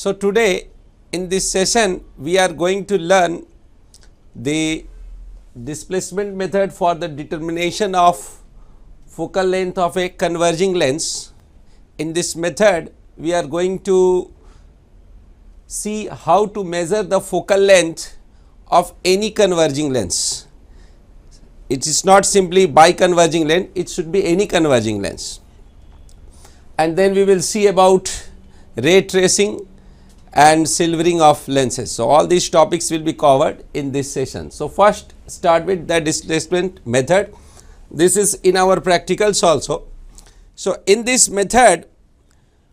So, today in this session we are going to learn the displacement method for the determination of focal length of a converging lens. In this method we are going to see how to measure the focal length of any converging lens. It is not simply biconverging lens, it should be any converging lens. And then we will see about ray tracing and silvering of lenses. So, all these topics will be covered in this session. So, first start with the displacement method. This is in our practicals also. So, in this method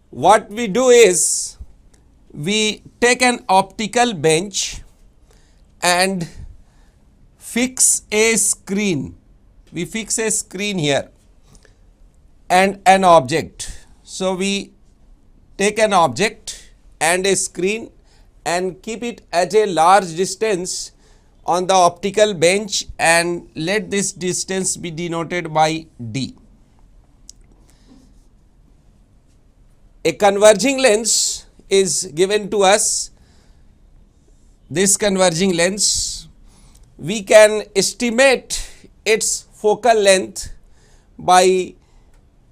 what we do is we take an optical bench and fix a screen. We fix a screen here and an object. So, we take an object and a screen and keep it at a large distance on the optical bench and let this distance be denoted by D. A converging lens is given to us, this converging lens. We can estimate its focal length by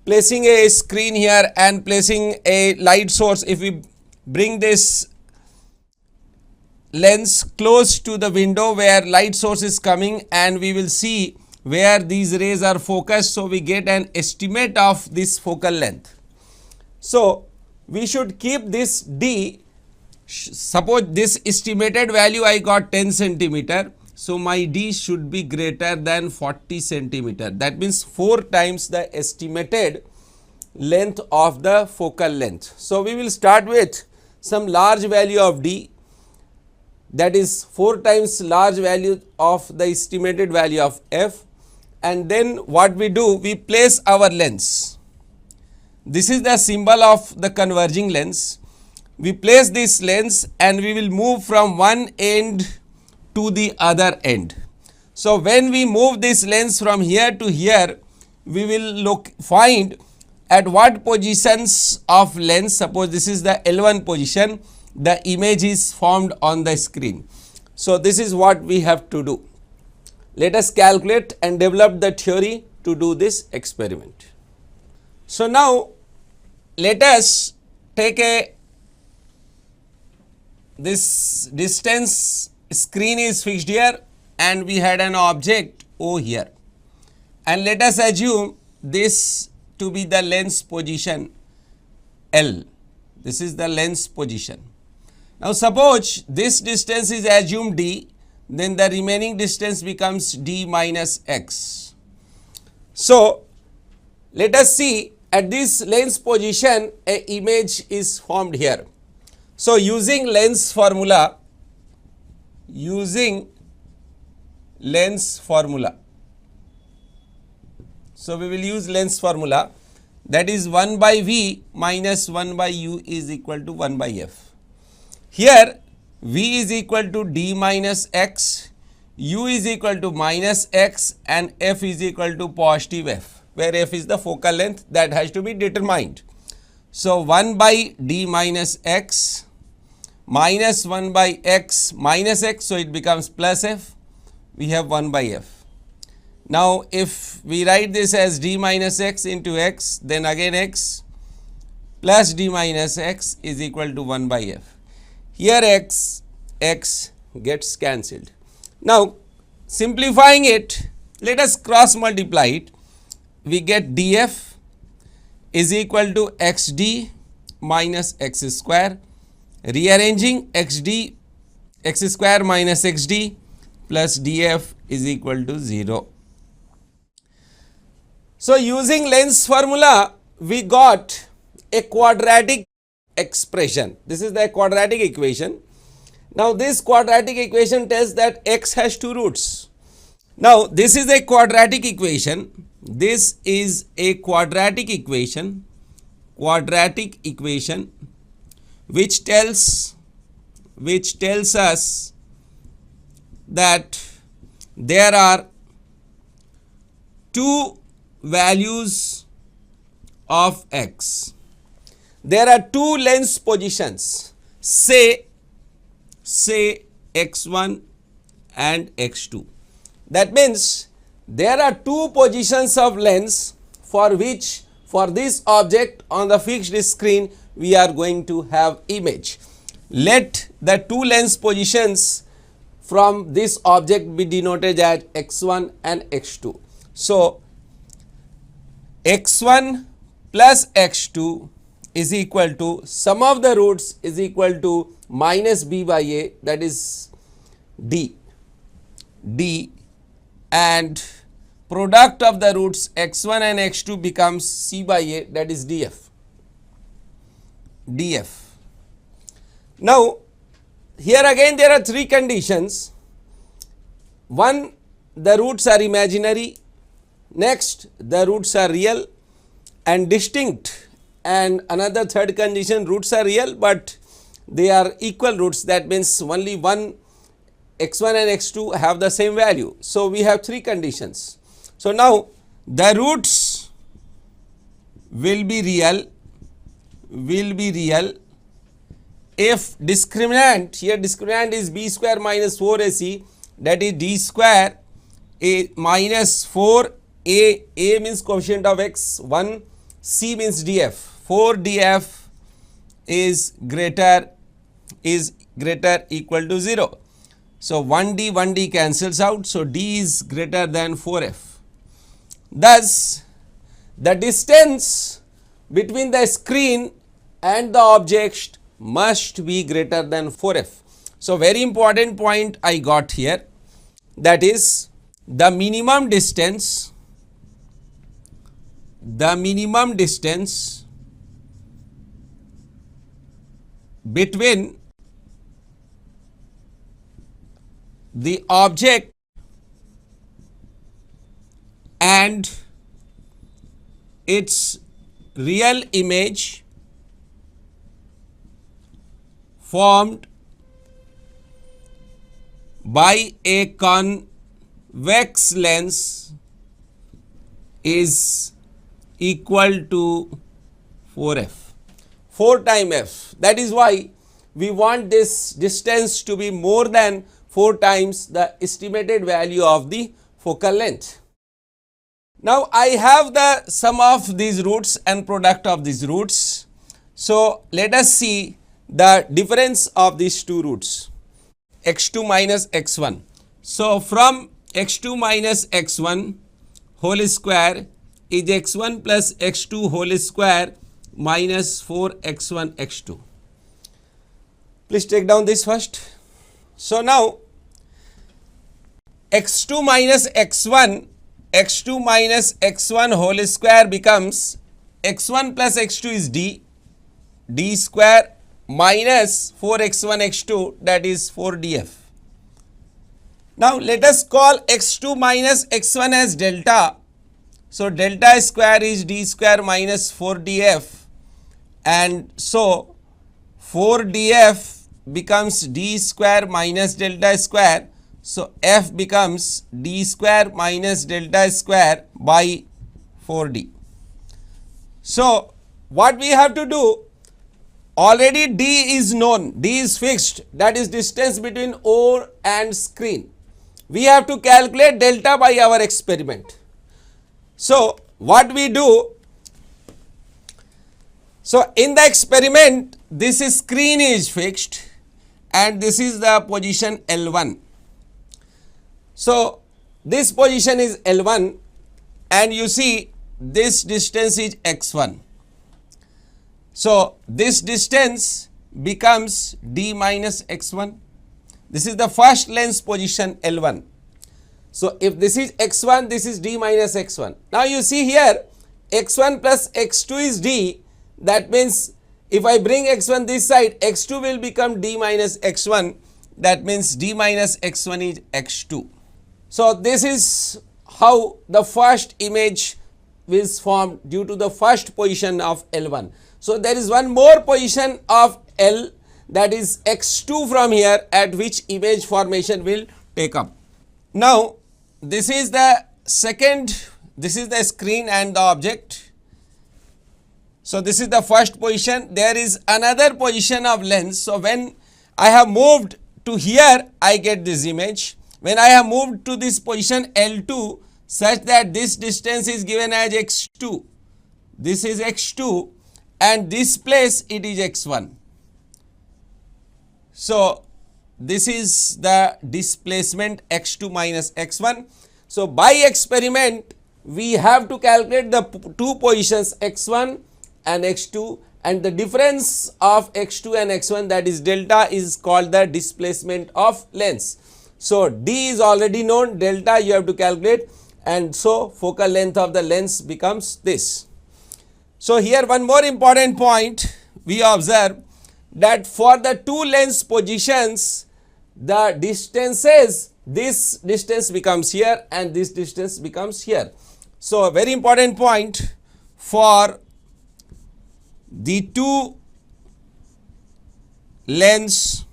placing a screen here and placing a light source. If we bring this lens close to the window where light source is coming, and we will see where these rays are focused. So, we get an estimate of this focal length. So, we should keep this D. Suppose this estimated value I got 10 centimeter. So, my D should be greater than 40 centimeter. That means 4 times the estimated length of the focal length. So, we will start with some large value of D, that is 4 times large value of the estimated value of F, and then what we do, we place our lens. This is the symbol of the converging lens. We place this lens and we will move from one end to the other end. So, when we move this lens from here to here, we will find at what positions of lens. Suppose this is the L1 position, the image is formed on the screen. So, this is what we have to do. Let us calculate and develop the theory to do this experiment. So, now let us take this distance, screen is fixed here and we had an object O here, and let us assume this to be the lens position L. This is the lens position. Now, suppose this distance is assumed D, then the remaining distance becomes D minus X. So, let us see at this lens position a image is formed here. So, using lens formula, so we will use lens formula, that is 1 by V minus 1 by U is equal to 1 by F. Here V is equal to D minus X, U is equal to minus X, and F is equal to positive F, where F is the focal length that has to be determined. So, 1 by D minus X minus 1 by X minus X, so it becomes plus F, we have 1 by F. Now, if we write this as D minus X into X, then again X plus D minus X is equal to 1 by F. Here X gets cancelled. Now, simplifying it, let us cross multiply it. We get dF is equal to xd minus x square. Rearranging xd, x square minus xd plus dF is equal to 0. So, using lens formula, we got a quadratic expression. This is the quadratic equation. Now, this quadratic equation tells that x has 2 roots. Now, this is a quadratic equation. This is a quadratic equation which tells us that there are 2 values of x. There are 2 lens positions. say x1 and x2. That means there are two positions of lens for which for this object on the fixed screen we are going to have image. Let the two lens positions from this object be denoted as x1 and x2. So, x1 plus x2 is equal to sum of the roots is equal to minus b by a, that is d, and product of the roots x1 and x2 becomes c by a, that is df. Now, here again there are three conditions. One, the roots are imaginary. Next, the roots are real and distinct, and another third condition, roots are real but they are equal roots. That means only one x1 and x2 have the same value. So, we have three conditions. So, now the roots will be real if discriminant, here discriminant is b square minus 4ac, that is d square a minus 4 a means coefficient of x, 1 c means df, 4 df is greater equal to 0. So, 1d cancels out. So, d is greater than 4f. Thus, the distance between the screen and the object must be greater than 4f. So, very important point I got here, that is the minimum distance between the object and its real image formed by a convex lens is equal to 4f, 4 times f. That is why we want this distance to be more than 4 times the estimated value of the focal length. Now, I have the sum of these roots and product of these roots. So, let us see the difference of these two roots, x2 minus x1. So, from x2 minus x1 whole square is x1 plus x2 whole square minus 4x1 x2. Please take down this first. So, now x2 minus x1 whole square becomes x1 plus x2 is d square minus 4x1 x2, that is 4df. Now, let us call x2 minus x1 as delta. So, delta square is d square minus 4df, and so 4df becomes d square minus delta square. So, f becomes d square minus delta square by 4d. So, what we have to do, already d is known, d is fixed, that is distance between O and screen. We have to calculate delta by our experiment. So, what we do, so in the experiment this screen is fixed and this is the position L1. So, this position is L1 and you see this distance is x1. So, this distance becomes d minus x1. This is the first lens position L1. So, if this is x1, this is d minus x1. Now, you see here x1 plus x2 is d. That means, if I bring x1 this side, x2 will become d minus x1. That means, d minus x1 is x2. So, this is how the first image is formed due to the first position of L1. So, there is one more position of L, that is x2 from here, at which image formation will take up. Now, this is the second, this is the screen and the object. So this is the first position. There is another position of lens. So when I have moved to here, I get this image. When I have moved to this position L2 such that this distance is given as x2, this is x2 and this place it is x1. So this is the displacement x2 minus x1. So by experiment we have to calculate the two positions x1 and x2, and the difference of x2 and x1, that is delta, is called the displacement of lens. So d is already known, delta you have to calculate, and so focal length of the lens becomes this. So here one more important point we observe, that for the two lens positions the distances, this distance becomes here and this distance becomes here. So a very important point, for the two lens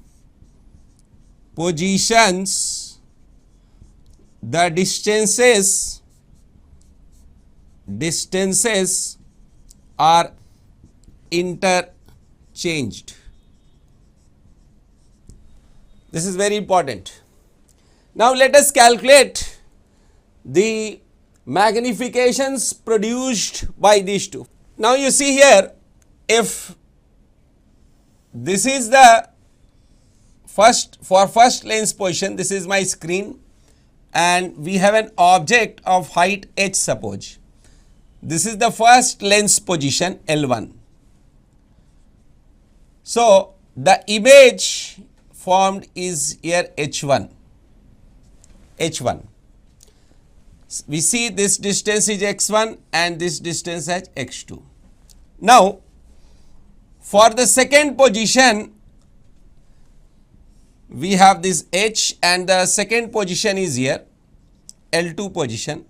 positions the distances are interchanged. This is very important. Now let us calculate the magnifications produced by these two. Now you see here, if this is the first lens position, this is my screen and we have an object of height h, suppose. This is the first lens position L1. So the image formed is here h1. We see this distance is x1 and this distance as x2. Now for the second position we have this h and the second position is here L2 position.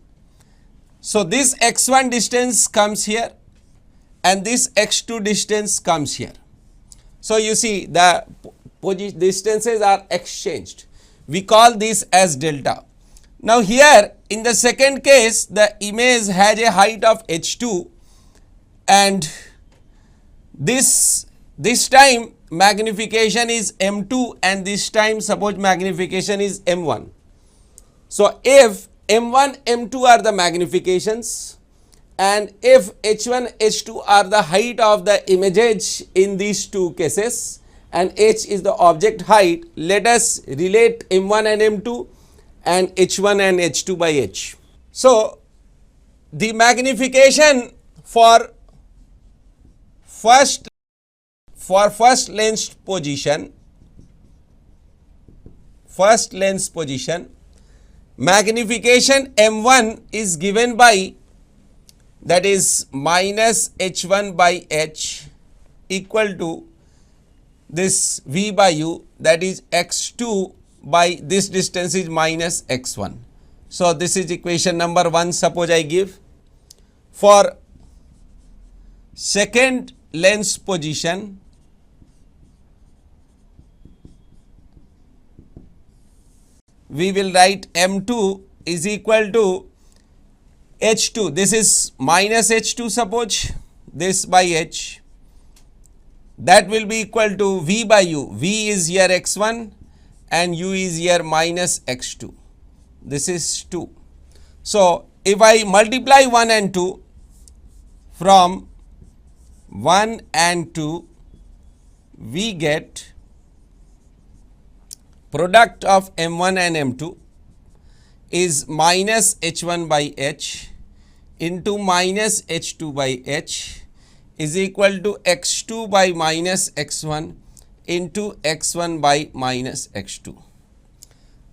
So this x1 distance comes here and this x2 distance comes here. So you see the distances are exchanged. We call this as delta. Now here in the second case the image has a height of h2 and this time magnification is m2 and this time suppose magnification is m1. So if m1 m2 are the magnifications and if h1 h2 are the height of the images in these two cases and h is the object height, let us relate m1 and m2 and h1 and h2 by h. So the magnification for first lens position, magnification m1 is given by, that is minus h1 by h equal to this v by u, that is x2 by this distance is minus x1. So this is equation number 1. Suppose I give for second lens position we will write m2 is equal to h2, this is minus h2 suppose, this by h, that will be equal to v by u. V is here x1 and u is here minus x2, this is 2. So if I multiply 1 and 2, from 1 and 2 we get product of m1 and m2 is minus h1 by h into minus h2 by h is equal to x2 by minus x1 into x1 by minus x2.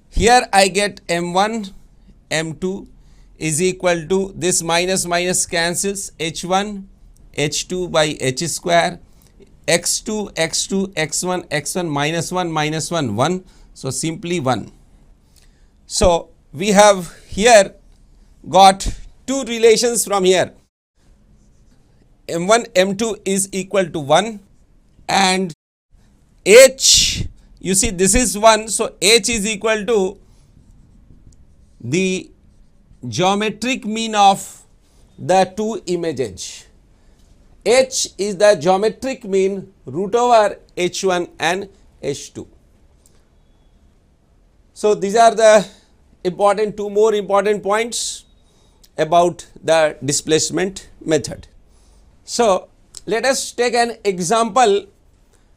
Here I get m1 m2 is equal to this minus minus cancels, h1 h2 by h square, x2 x2 x1 x1 minus 1 minus 1 1, so simply 1. So we have here got two relations from here, m1 m2 is equal to 1 and h, you see this is 1, so h is equal to the geometric mean of the two images. H is the geometric mean root over H1 and H2. So, these are the two more important points about the displacement method. So, let us take an example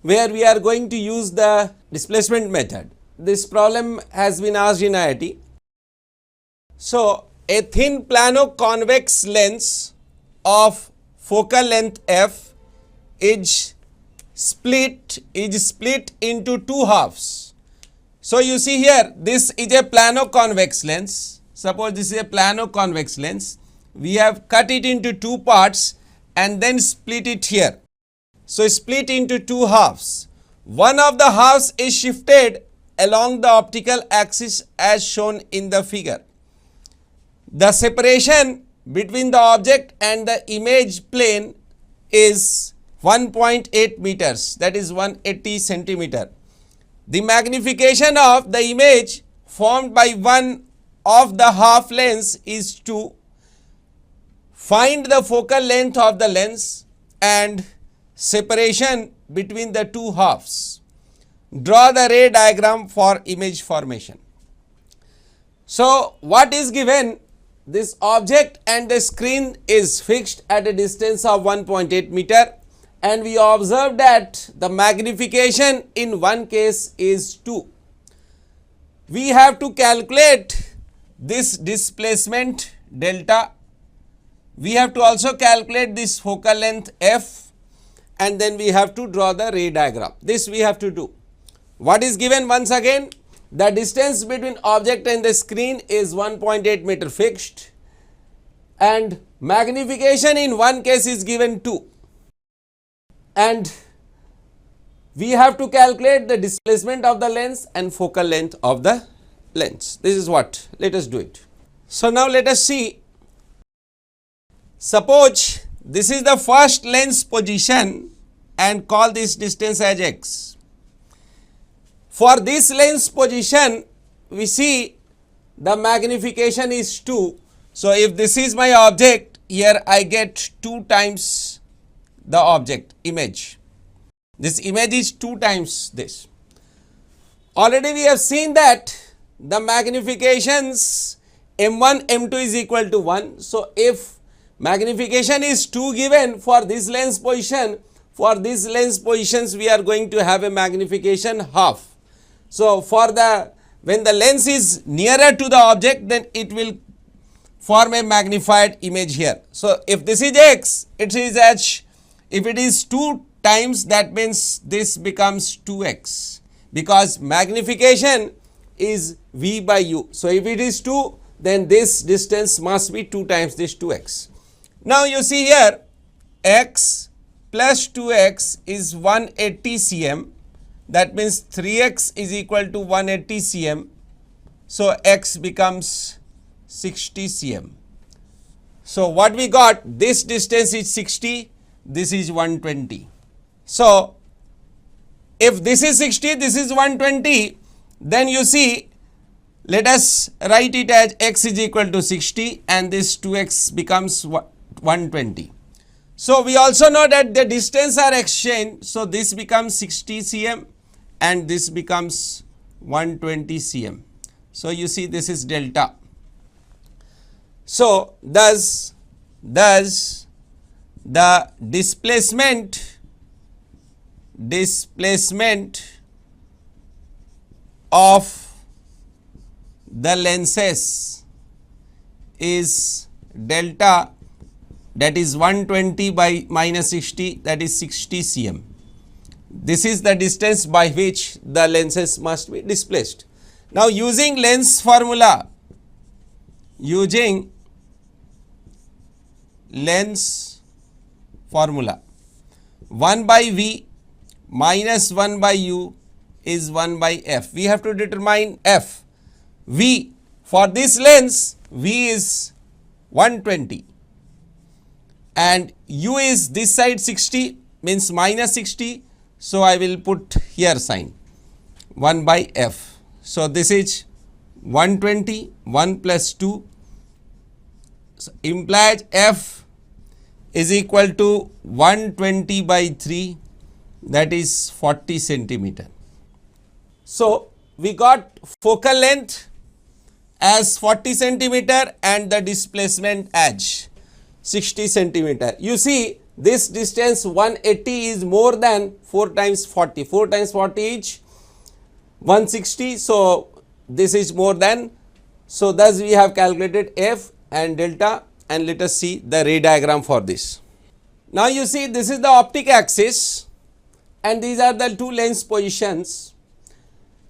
where we are going to use the displacement method. This problem has been asked in IIT. So, a thin plano-convex lens of focal length f is split into two halves. So, you see here, this is a plano-convex lens. Suppose this is a plano-convex lens. We have cut it into two parts and then split it here. So, split into two halves. One of the halves is shifted along the optical axis as shown in the figure. The separation between the object and the image plane is 1.8 meters, that is 180 centimeter. The magnification of the image formed by one of the half lens is to find the focal length of the lens and separation between the two halves. Draw the ray diagram for image formation. So, what is given? This object and the screen is fixed at a distance of 1.8 meter, and we observe that the magnification in one case is 2. We have to calculate this displacement delta. We have to also calculate this focal length f, and then we have to draw the ray diagram. This we have to do. What is given once again? The distance between object and the screen is 1.8 meter fixed, and magnification in one case is given 2, and we have to calculate the displacement of the lens and focal length of the lens. This is what, let us do it. So, now let us see. Suppose this is the first lens position and call this distance as x. For this lens position, we see the magnification is 2. So, if this is my object, here I get 2 times the object image. This image is 2 times this. Already we have seen that the magnifications M1, M2 is equal to 1. So, if magnification is 2 given for this lens position, for these lens positions we are going to have a magnification half. So, for the when the lens is nearer to the object, then it will form a magnified image here. So, if this is x, it is h. If it is 2 times, that means this becomes 2x, because magnification is v by u. So, if it is 2, then this distance must be 2 times this 2x. Now, you see here x plus 2x is 180 cm. That means 3x is equal to 180 cm. So, x becomes 60 cm. So, what we got? This distance is 60, this is 120. So, if this is 60, this is 120, then you see, let us write it as x is equal to 60 and this 2x becomes 120. So, we also know that the distance are exchanged. So, this becomes 60 cm and this becomes 120 cm. So, you see this is delta. So, thus the displacement of the lenses is delta, that is 120 by minus 60, that is 60 cm. This is the distance by which the lenses must be displaced. Now, using lens formula, 1 by v minus 1 by u is 1 by f. We have to determine f. V for this lens, v is 120 and u is this side 60, means minus 60. So, I will put here sign 1 by f. So, this is 120, 1 plus 2, so implies f is equal to 120 by 3, that is 40 centimeter. So we got focal length as 40 centimeter and the displacement as 60 centimeter. You see this distance 180 is more than 4 times 40. 4 times 40 is 160. So this is more than. So thus we have calculated F and delta, and let us see the ray diagram for this. Now you see this is the optic axis and these are the two lens positions.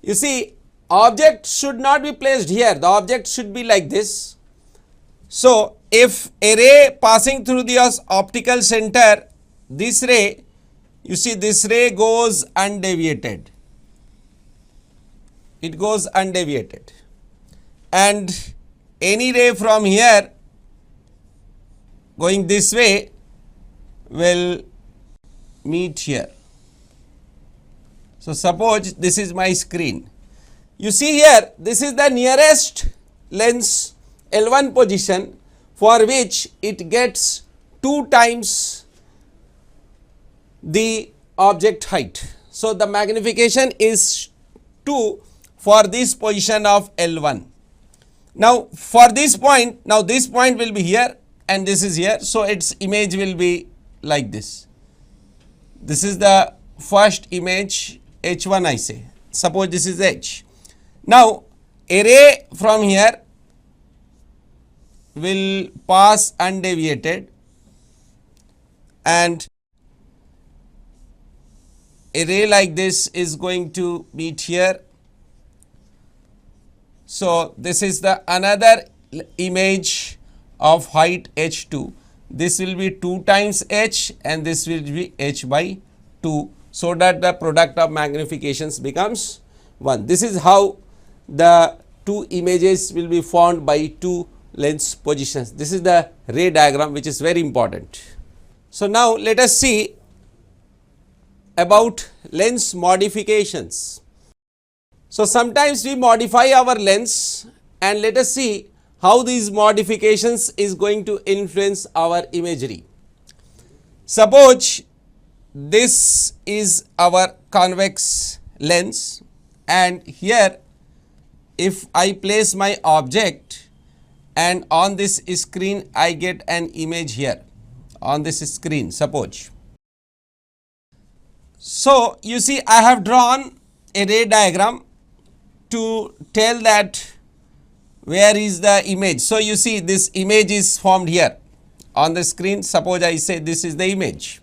You see object should not be placed here, the object should be like this. So if a ray passing through the optical center, this ray, you see this ray goes undeviated, it goes undeviated, and any ray from here going this way will meet here. So suppose this is my screen. You see here this is the nearest lens L1 position for which it gets 2 times the object height. So the magnification is 2 for this position of L1. Now for this point, now this point will be here and this is here, so its image will be like this. This is the first image, H1 I say, suppose this is H. Now a ray from here will pass undeviated and a ray like this is going to meet here. So this is the another image of height H2. This will be 2 times H and this will be H by 2, so that the product of magnifications becomes 1. This is how the two images will be formed by two lens positions. This is the ray diagram, which is very important. So now let us see about lens modifications. So sometimes we modify our lens, and let us see how these modifications is going to influence our imagery. Suppose this is our convex lens, and here if I place my object and on this screen I get an image here on this screen, suppose. So you see I have drawn a ray diagram to tell that where is the image. So you see this image is formed here on the screen. Suppose I say this is the image.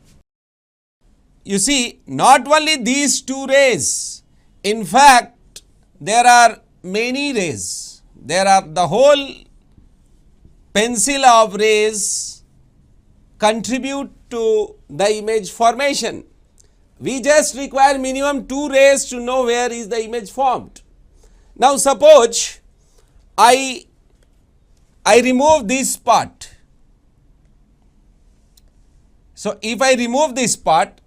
You see not only these two rays, in fact there are many rays, there are the whole pencil of rays contribute to the image formation. We just require minimum 2 rays to know where is the image formed. Now suppose I remove this part. So if I remove this part,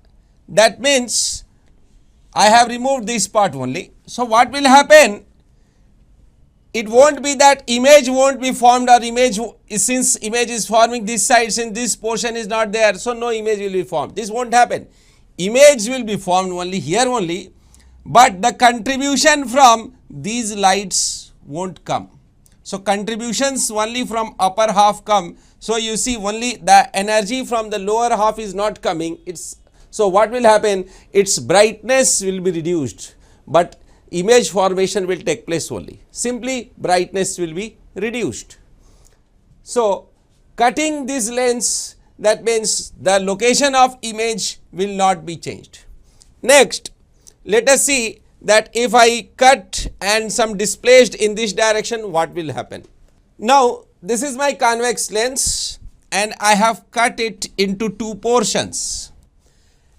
that means I have removed this part only. So what will happen? It won't be that image won't be formed, or image, since image is forming this side, since this portion is not there, so no image will be formed. This won't happen. Image will be formed only here only, but the contribution from these lights won't come. So contributions only from upper half come. So you see only the energy from the lower half is not coming. So what will happen? Its brightness will be reduced, but image formation will take place only. Simply brightness will be reduced. So cutting this lens, that means the location of image will not be changed. Next, let us see that if I cut and some displaced in this direction, what will happen? Now this is my convex lens and I have cut it into 2 portions.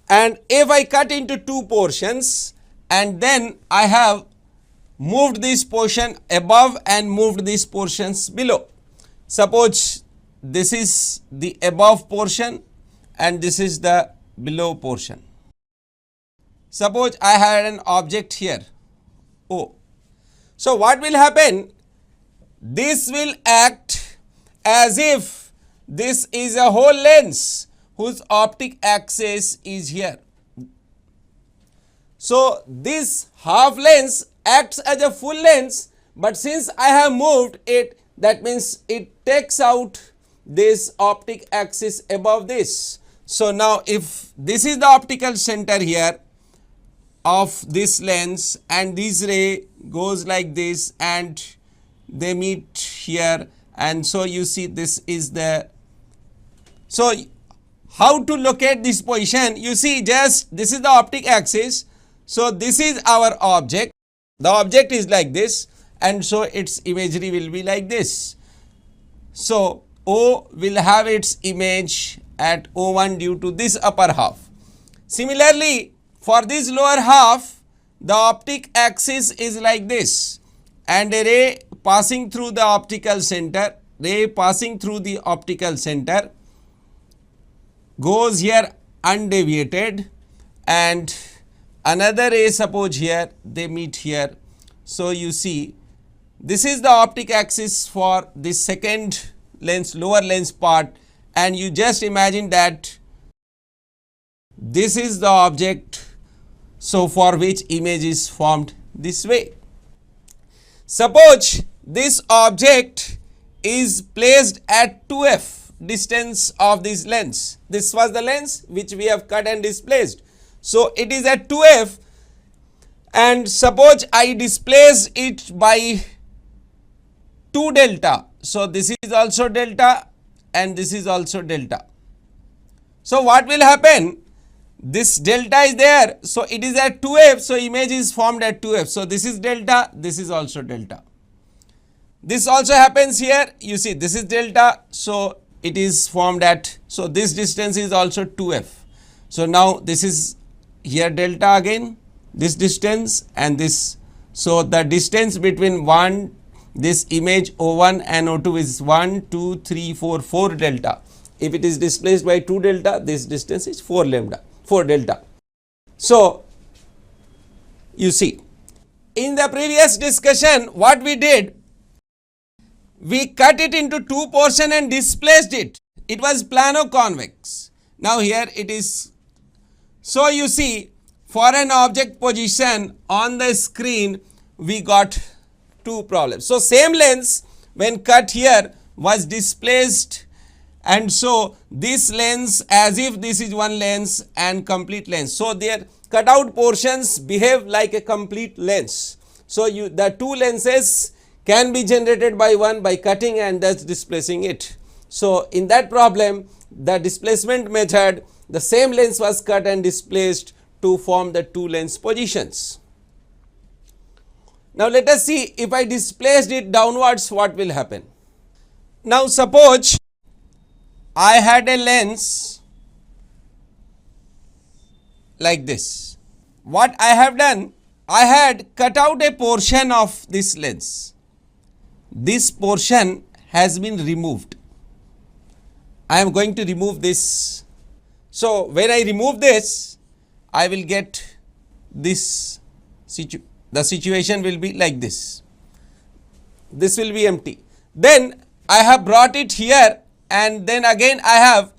And if I cut into 2 portions and then I have moved this portion above and moved these portions below. Suppose this is the above portion and this is the below portion. Suppose I had an object here, O. So what will happen? This will act as if this is a whole lens whose optic axis is here. So this half lens acts as a full lens, but since I have moved it, that means it takes out this optic axis above this. So now if this is the optical center here of this lens and this ray goes like this and they meet here, and so you see this is the, so how to locate this position? You see, just this is the optic axis. So this is our object, the object is like this, and so its imagery will be like this. So O will have its image at O1 due to this upper half. Similarly, for this lower half, the optic axis is like this, and a ray passing through the optical center, goes here undeviated, and another ray, suppose here, they meet here. So you see, this is the optic axis for the second lens, lower lens part, and you just imagine that this is the object, so for which image is formed this way. Suppose this object is placed at 2f distance of this lens. This was the lens which we have cut and displaced. So it is at 2f, and suppose I displace it by 2 delta. So this is also delta and this is also delta. So what will happen? This delta is there, so it is at 2f, so image is formed at 2f. So this is delta, this is also delta. This also happens here, you see this is delta, so it is formed at, so this distance is also 2f. So now this is here delta again, this distance and this. So the distance between this image O1 and O2 is 1, 2, 3, 4, 4 delta. If it is displaced by 2 delta, this distance is 4 delta. So you see, in the previous discussion what we did, we cut it into 2 portions and displaced it. It was plano-convex. Now here it is. So you see, for an object position on the screen, we got 2 problems. So same lens when cut here was displaced, and so this lens, as if this is one lens and complete lens. So their cutout portions behave like a complete lens. So the 2 lenses can be generated by one by cutting and thus displacing it. So in that problem, the displacement method, the same lens was cut and displaced to form the 2 lens positions. Now let us see, if I displaced it downwards, what will happen? Now suppose I had a lens like this. What I have done, I had cut out a portion of this lens. This portion has been removed. I am going to remove this. So when I remove this, I will get this the situation will be like this. This will be empty. Then I have brought it here, and then again I have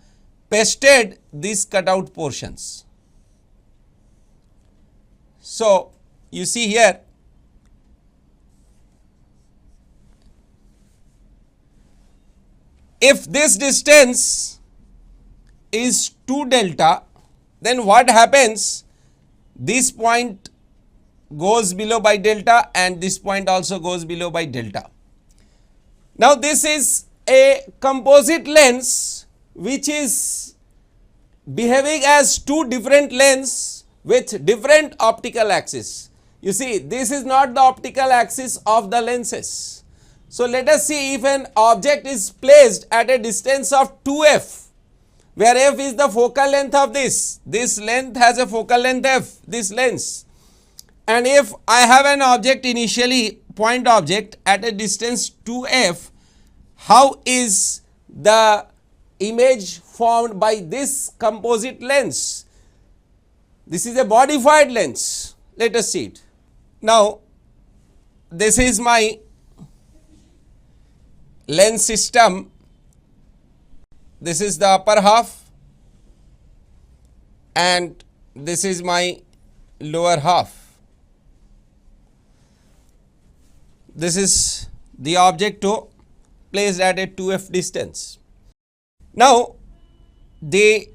pasted these cutout portions. So you see here, if this distance is 2 delta, then what happens? This point goes below by delta and this point also goes below by delta. Now this is a composite lens which is behaving as 2 different lenses with different optical axis. You see, this is not the optical axis of the lenses. So let us see, if an object is placed at a distance of 2f, where f is the focal length of this length has a focal length f, this lens. And if I have an object initially, point object at a distance 2f, how is the image formed by this composite lens? This is a modified lens. Let us see it. Now this is my lens system, this is the upper half and this is my lower half. This is the object O placed at a 2f distance. Now, the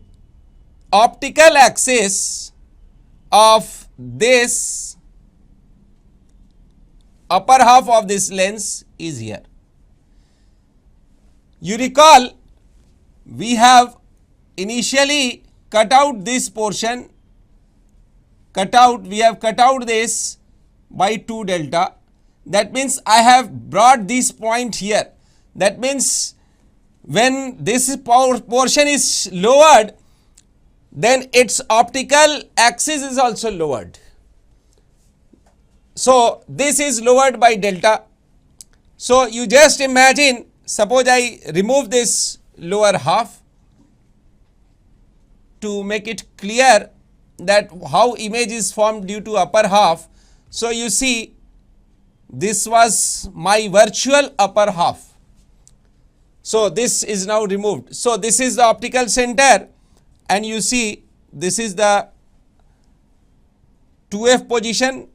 optical axis of this upper half of this lens is here. You recall we have initially cut out this portion, we have cut out this by 2 delta. That means I have brought this point here. That means when this portion is lowered, then its optical axis is also lowered. So this is lowered by delta. So you just imagine, suppose I remove this lower half to make it clear that how image is formed due to upper half. So you see, this was my virtual upper half. So this is now removed. So this is the optical center and you see this is the 2f position.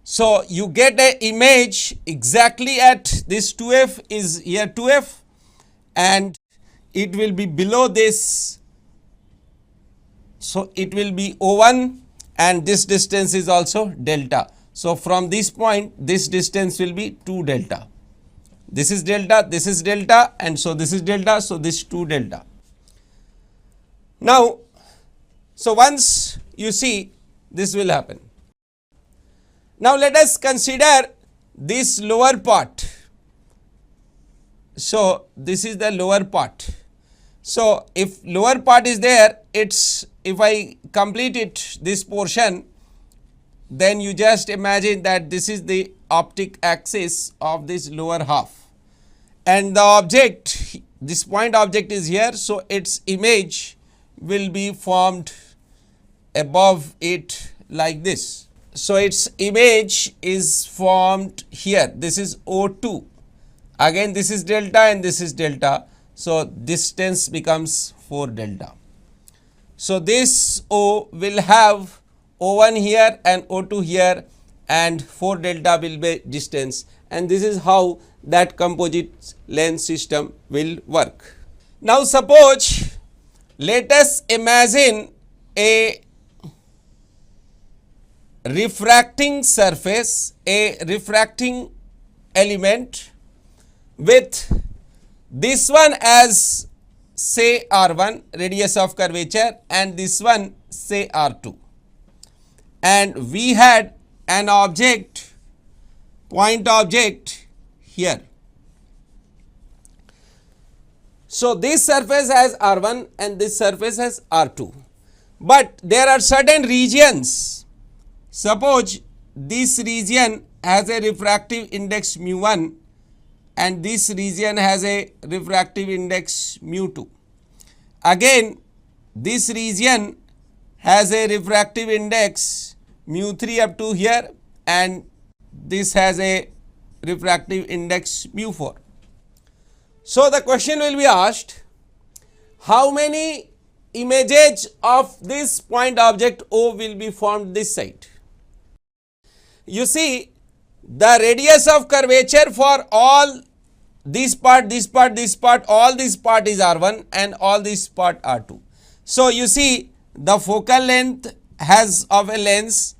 So you get an image exactly at this 2f is here 2f and it will be below this. So it will be O1 and this distance is also delta. So from this point this distance will be 2 delta. This is delta and so this is delta, so this 2 delta. Now, so once you see this will happen. Now let us consider this lower part. So this is the lower part. So if lower part is there, it's, if I complete it this portion, then you just imagine that this is the optic axis of this lower half and the object, this point object is here, so its image will be formed above it like this. So its image is formed here. This is O2. Again this is delta and this is delta. So distance becomes 4 delta. So this O will have O1 here and O2 here and 4 delta will be distance, and this is how that composite lens system will work. Now suppose let us imagine a refracting surface, a refracting element with this one as say R1 radius of curvature and this one say R2, and we had an object, point object here. So this surface has R1 and this surface has R2, but there are certain regions. Suppose this region has a refractive index mu1 and this region has a refractive index mu2. Again this region has a refractive index mu3 up to here and this has a refractive index mu4. So the question will be asked, how many images of this point object O will be formed this side? You see, the radius of curvature for all this part, this part, this part, all this part is R1 and all this part R2. So you see the focal length has of a lens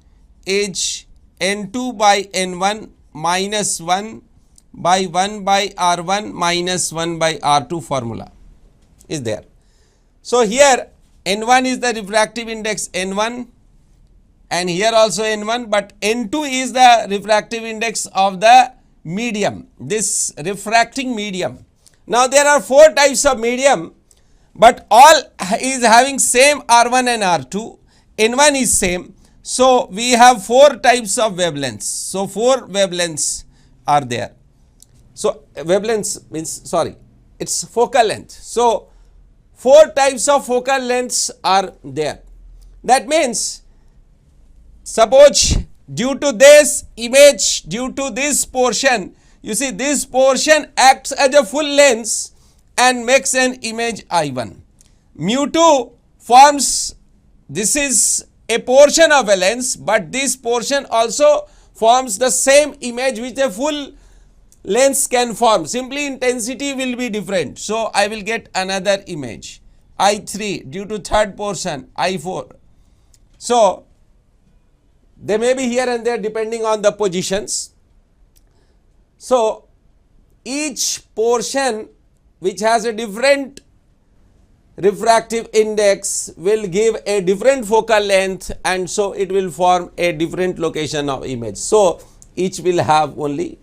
is N2 by N1 minus 1 by 1 by R1 minus 1 by R2 formula is there. So here N1 is the refractive index N1 and here also N1, but N2 is the refractive index of the medium, this refracting medium. Now there are 4 types of medium, but all is having same R1 and R2, N1 is same. So we have 4 types of wavelengths. So 4 wavelengths are there. So wavelengths means, sorry, it's focal length. So 4 types of focal lengths are there. That means suppose due to this image, due to this portion, you see this portion acts as a full lens and makes an image I1. Mu2 forms, this is a portion of a lens, but this portion also forms the same image which a full lens can form. Simply intensity will be different. So I will get another image I3 due to third portion I4. So they may be here and there depending on the positions. So each portion which has a different refractive index will give a different focal length, and so it will form a different location of image. So each will have only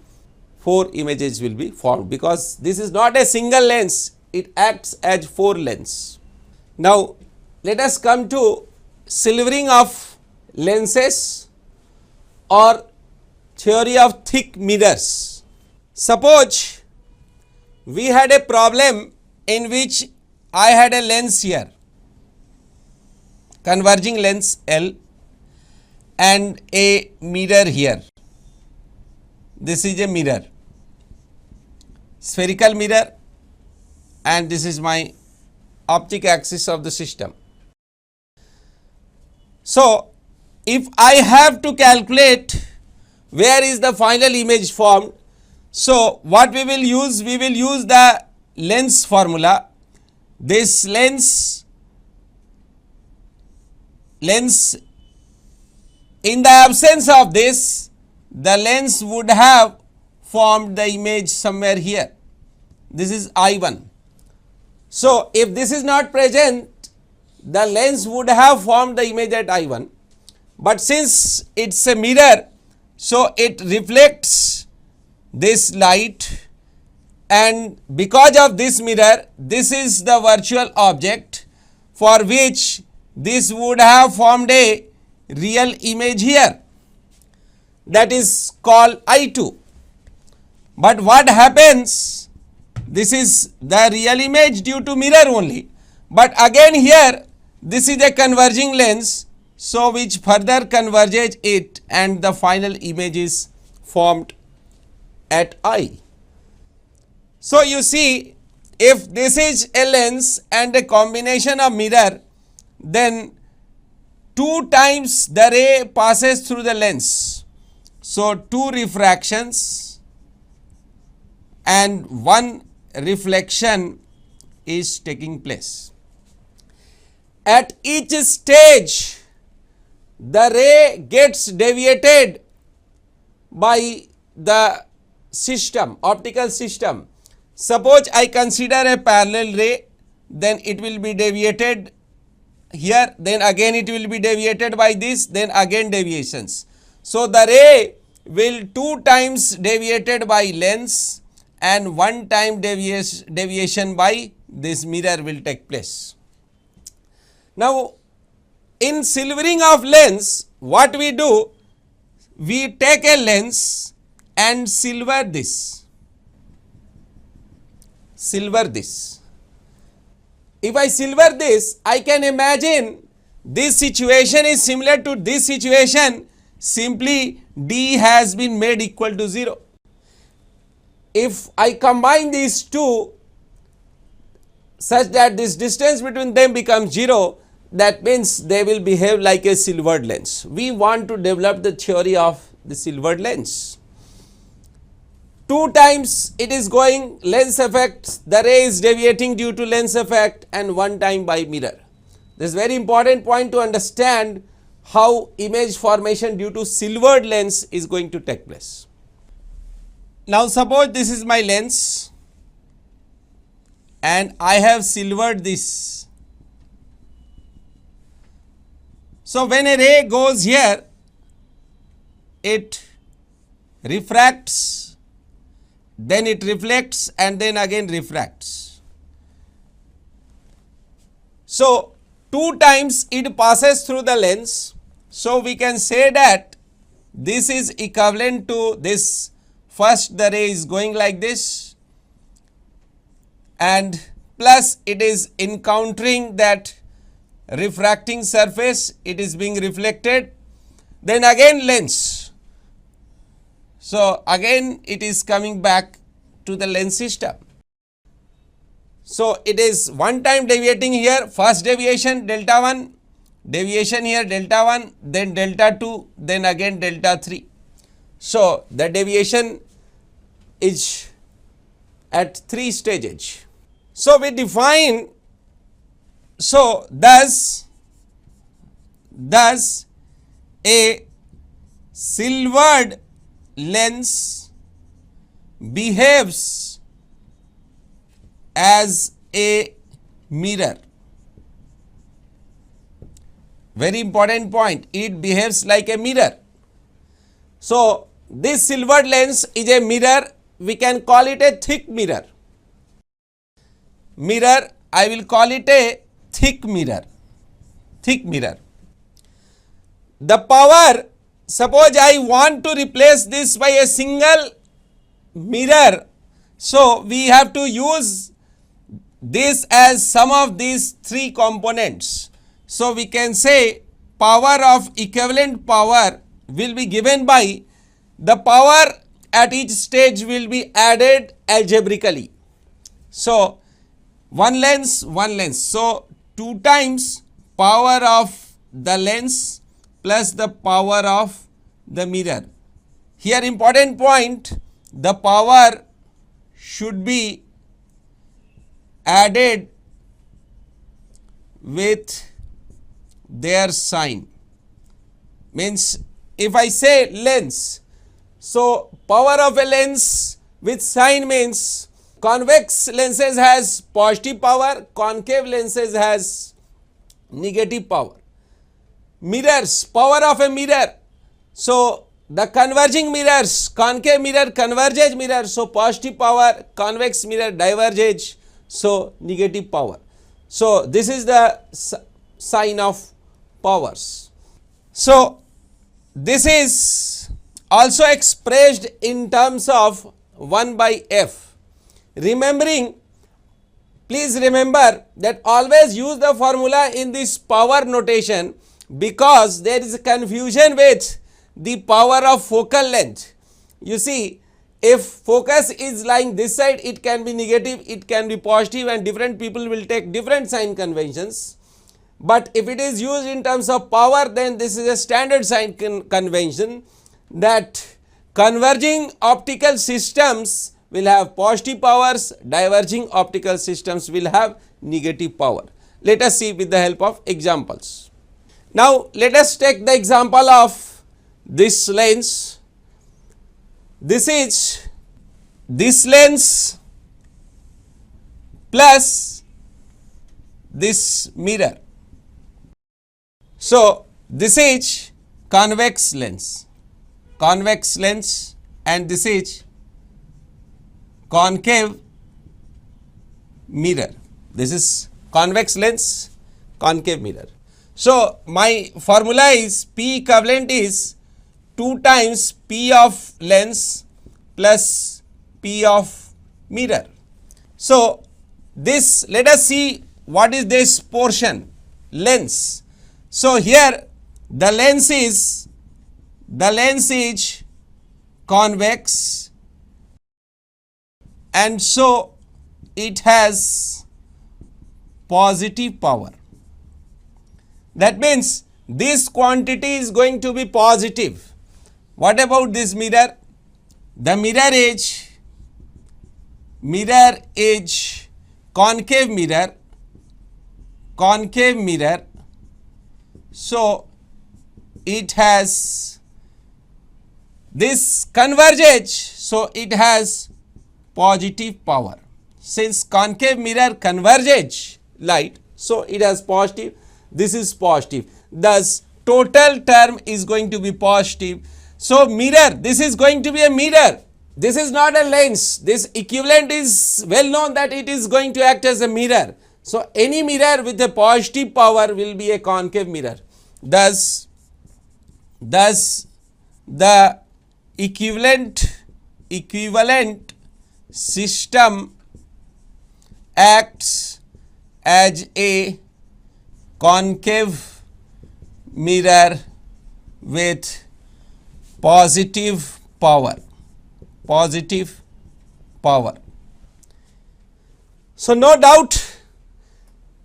4 images will be formed, because this is not a single lens, it acts as 4 lenses. Now let us come to silvering of lenses or theory of thick mirrors. Suppose we had a problem in which I had a lens here, converging lens L, and a mirror here. This is a mirror, spherical mirror, and this is my optic axis of the system. So if I have to calculate where is the final image formed, so what we will use the lens formula. This lens, in the absence of this, the lens would have formed the image somewhere here. This is I1. So if this is not present, the lens would have formed the image at I1, but since it's a mirror, so it reflects this light, and because of this mirror, this is the virtual object for which this would have formed a real image here, that is called I2. But what happens, this is the real image due to mirror only, but again here this is a converging lens, so which further converges it, and the final image is formed at I. So you see, if this is a lens and a combination of mirror, then 2 times the ray passes through the lens. So 2 refractions and 1 reflection is taking place. At each stage, the ray gets deviated by the system, optical system. Suppose I consider a parallel ray, then it will be deviated here, then again it will be deviated by this, then again deviations. So the ray will 2 times deviated by lens and 1 time deviation by this mirror will take place. Now in silvering of lens, what we do, we take a lens and silver this. If I silver this, I can imagine this situation is similar to this situation, simply D has been made equal to 0. If I combine these two such that this distance between them becomes 0, that means they will behave like a silvered lens. We want to develop the theory of the silvered lens. 2 times it is going lens effect, the ray is deviating due to lens effect, and 1 time by mirror. This is very important point to understand how image formation due to silvered lens is going to take place. Now suppose this is my lens and I have silvered this. So when a ray goes here, it refracts, then it reflects, and then again refracts. So 2 times it passes through the lens. So we can say that this is equivalent to this. First the ray is going like this, and plus it is encountering that refracting surface, it is being reflected, then again lens. So again it is coming back to the lens system. So it is one time deviating here, first deviation delta 1, deviation here delta 1, then delta 2, then again delta 3. So the deviation is at 3 stages. So we define, so thus a silvered lens behaves as a mirror. Very important point, it behaves like a mirror. So this silvered lens is a mirror, we can call it a thick mirror. Mirror, I will call it a thick mirror. Thick mirror. The power, suppose I want to replace this by a single mirror, so we have to use this as sum of these 3 components. So we can say power of equivalent power will be given by the power at each stage will be added algebraically. So one lens, so 2 times power of the lens plus the power of the mirror. Here important point, the power should be added with their sign. Means if I say lens, so power of a lens with sign means convex lenses has positive power, concave lenses has negative power. Mirrors, power of a mirror, so the converging mirrors, concave mirror converges mirror, so positive power, convex mirror diverges, so negative power. So this is the sign of powers. So this is also expressed in terms of 1 by f. Remembering, please remember that always use the formula in this power notation, because there is a confusion with the power of focal length. You see, if focus is lying this side, it can be negative, it can be positive, and different people will take different sign conventions. But if it is used in terms of power, then this is a standard sign convention, that converging optical systems will have positive powers, diverging optical systems will have negative power. Let us see with the help of examples. Now let us take the example of this lens. This is this lens plus this mirror. So this is convex lens, and this is concave mirror. This is convex lens, concave mirror. So my formula is P equivalent is 2 times P of lens plus P of mirror. So this, let us see what is this portion, lens. So here the lens is convex, and so it has positive power. That means this quantity is going to be positive. What about this mirror? The mirror is concave mirror, so it has this converges, so it has positive power. Since concave mirror converges light, so it has positive, this is positive, thus total term is going to be positive. So mirror, this is going to be a mirror, this is not a lens, this equivalent is well known that it is going to act as a mirror. So any mirror with a positive power will be a concave mirror. Thus the equivalent system acts as a concave mirror with positive power. So no doubt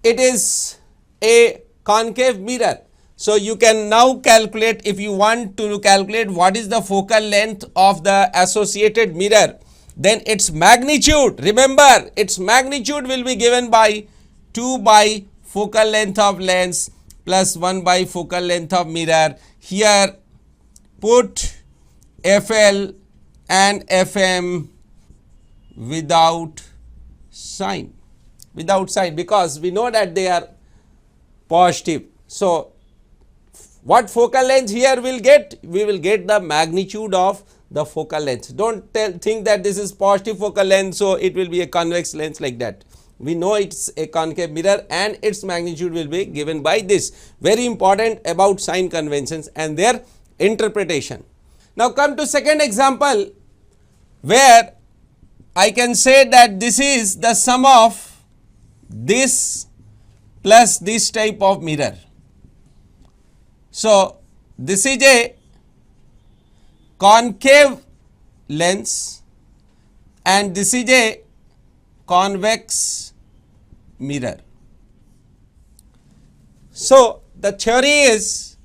it is a concave mirror. So you can now calculate, if you want to calculate what is the focal length of the associated mirror, then its magnitude, remember its magnitude will be given by 2 by focal length of lens plus 1 by focal length of mirror. Here put FL and FM without sign, because we know that they are positive. So what focal length here will get? We will get the magnitude of the focal length. Don't think that this is positive focal length, so it will be a convex lens like that. We know it's a concave mirror and its magnitude will be given by this. Very important about sign conventions and their interpretation. Now come to second example, where I can say that this is the sum of this plus this type of mirror. So this is a concave lens and this is a convex mirror. So the theory is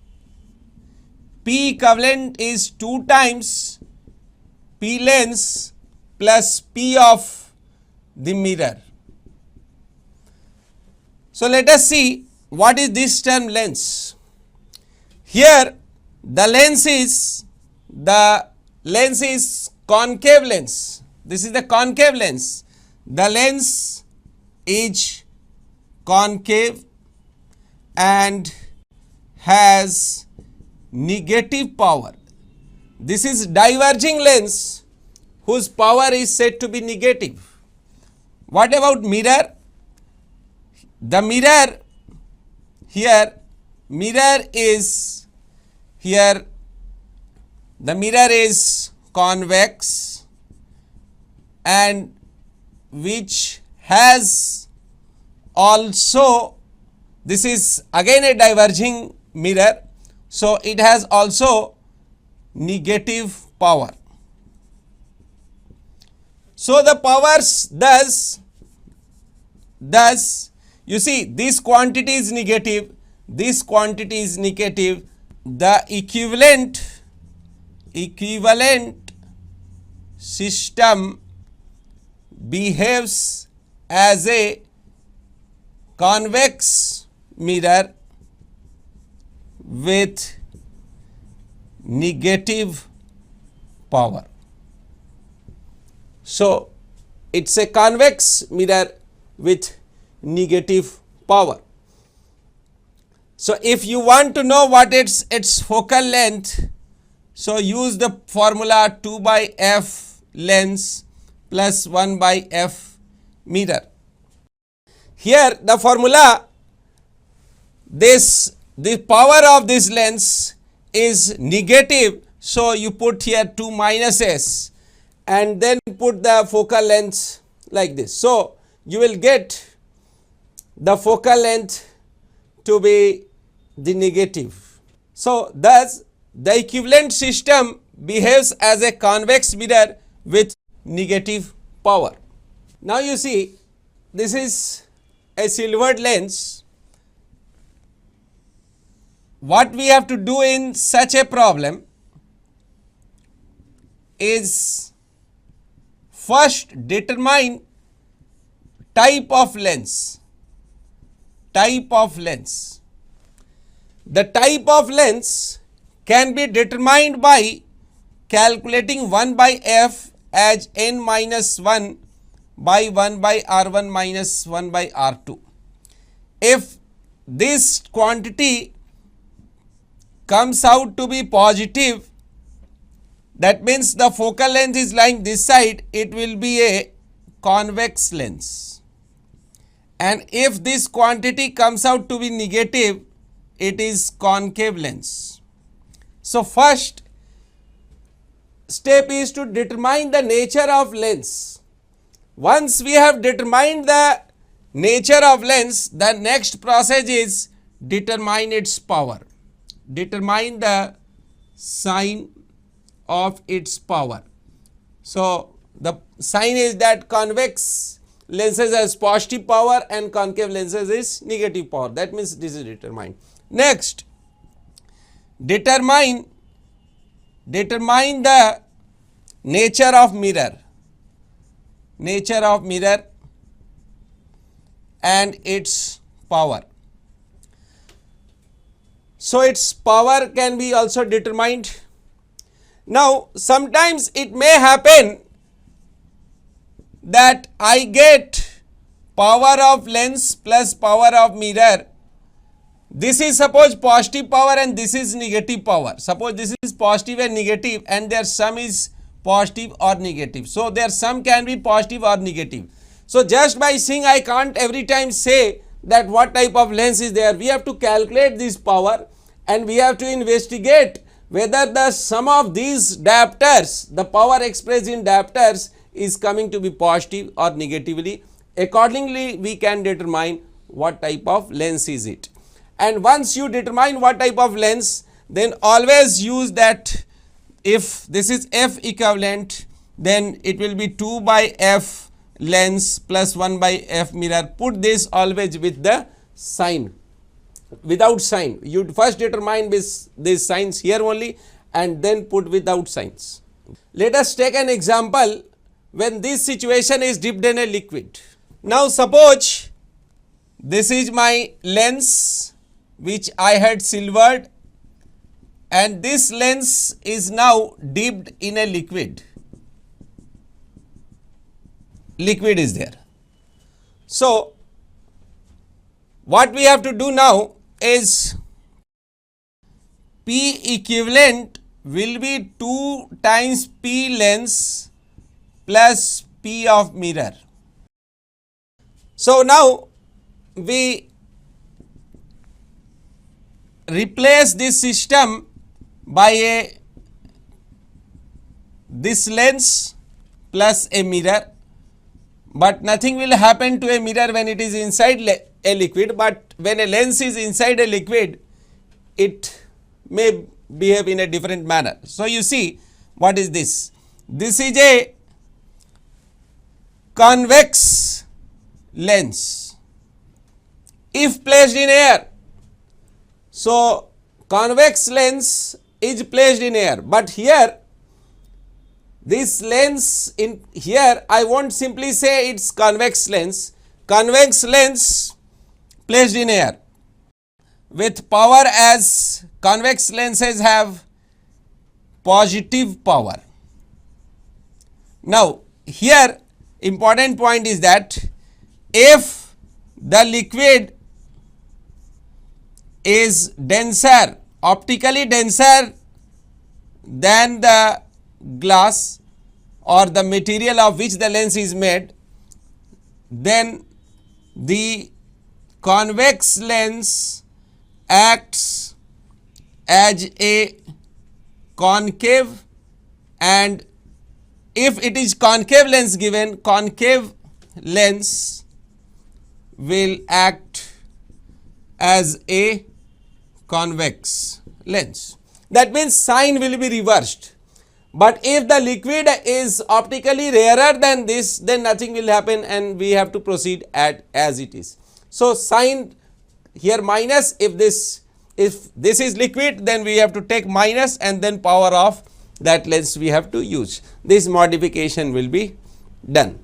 P equivalent is 2 times P lens plus P of the mirror. So let us see what is this term lens. Here the lens is concave lens. This is the concave lens. The lens is concave and has negative power. This is diverging lens whose power is said to be negative. What about mirror? The mirror here, the mirror is convex and which has also, this is again a diverging mirror, so it has also negative power. So the powers thus you see this quantity is negative, this quantity is negative, the equivalent system behaves as a convex mirror with negative power. So it's a convex mirror with negative power. So if you want to know what its focal length, so use the formula 2 by F lens plus 1 by F mirror. Here the formula, the power of this lens is negative, so you put here 2 minus S and then put the focal length like this. So you will get the focal length to be the negative. So thus the equivalent system behaves as a convex mirror with negative power. Now you see, this is a silvered lens. What we have to do in such a problem is first determine type of lens. The type of lens can be determined by calculating 1 by F as n minus 1 by 1 by R1 minus 1 by R2. If this quantity comes out to be positive, that means the focal length is lying this side, it will be a convex lens. And if this quantity comes out to be negative, it is concave lens. So first step is to determine the nature of lens. Once we have determined the nature of lens, the next process is determine its power. Determine the sign of its power. So the sign is that convex lenses has positive power and concave lenses is negative power. That means this is determined. Next, determine the nature of mirror and its power. So its power can be also determined. Now sometimes it may happen that I get power of lens plus power of mirror. This is suppose positive power and this is negative power. Suppose this is positive and negative and their sum is positive or negative. So their sum can be positive or negative. So just by seeing, I can't every time say that what type of lens is there. We have to calculate this power and we have to investigate whether the sum of these diopters, the power expressed in diopters, is coming to be positive or negatively. Accordingly, we can determine what type of lens is it. And once you determine what type of lens, then always use that if this is F equivalent, then it will be 2 by F lens plus 1 by F mirror. Put this always with the sign. Without sign, you first determine this signs here only and then put without signs. Let us take an example when this situation is dipped in a liquid. Now suppose this is my lens which I had silvered and this lens is now dipped in a liquid. Liquid is there. So what we have to do now is P equivalent will be 2 times P lens plus P of mirror. So now we replace this system by this lens plus a mirror, but nothing will happen to a mirror when it is inside a liquid, but when a lens is inside a liquid, it may behave in a different manner. So you see, what is this? This is a convex lens if placed in air. So convex lens is placed in air, but here this lens in here, I won't simply say it's convex lens. Convex lens placed in air with power, as convex lenses have positive power. Now here important point is that if the liquid is denser, optically denser than the glass or the material of which the lens is made, then the convex lens acts as a concave, and if it is concave lens given, concave lens will act as a convex lens. That means sign will be reversed. But if the liquid is optically rarer than this, then nothing will happen and we have to proceed as it is. So sign here minus, if this is liquid, then we have to take minus and then power of that lens we have to use. This modification will be done.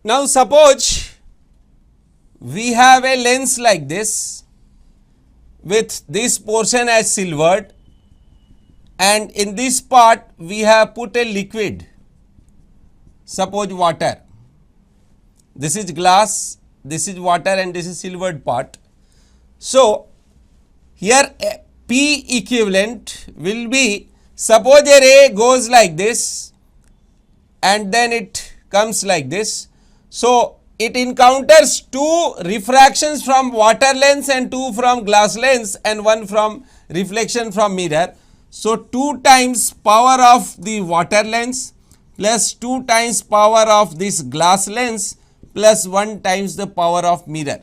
Now suppose we have a lens like this with this portion as silvered, and in this part we have put a liquid, suppose water. This is glass, this is water, and this is silvered part. So here P equivalent will be, suppose a ray goes like this and then it comes like this. So it encounters 2 refractions from water lens and 2 from glass lens and 1 from reflection from mirror. So 2 times power of the water lens plus 2 times power of this glass lens plus 1 times the power of mirror.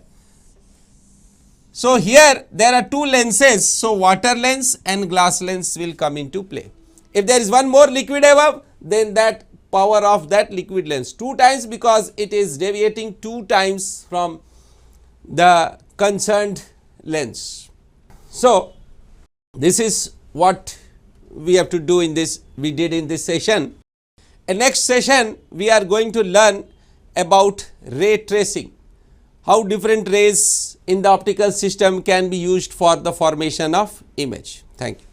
So here there are 2 lenses, so water lens and glass lens will come into play. If there is one more liquid above, then that power of that liquid lens, 2 times, because it is deviating 2 times from the concerned lens. So, this is what we have to do in this, we did in this session. In next session, we are going to learn about ray tracing, how different rays in the optical system can be used for the formation of image. Thank you.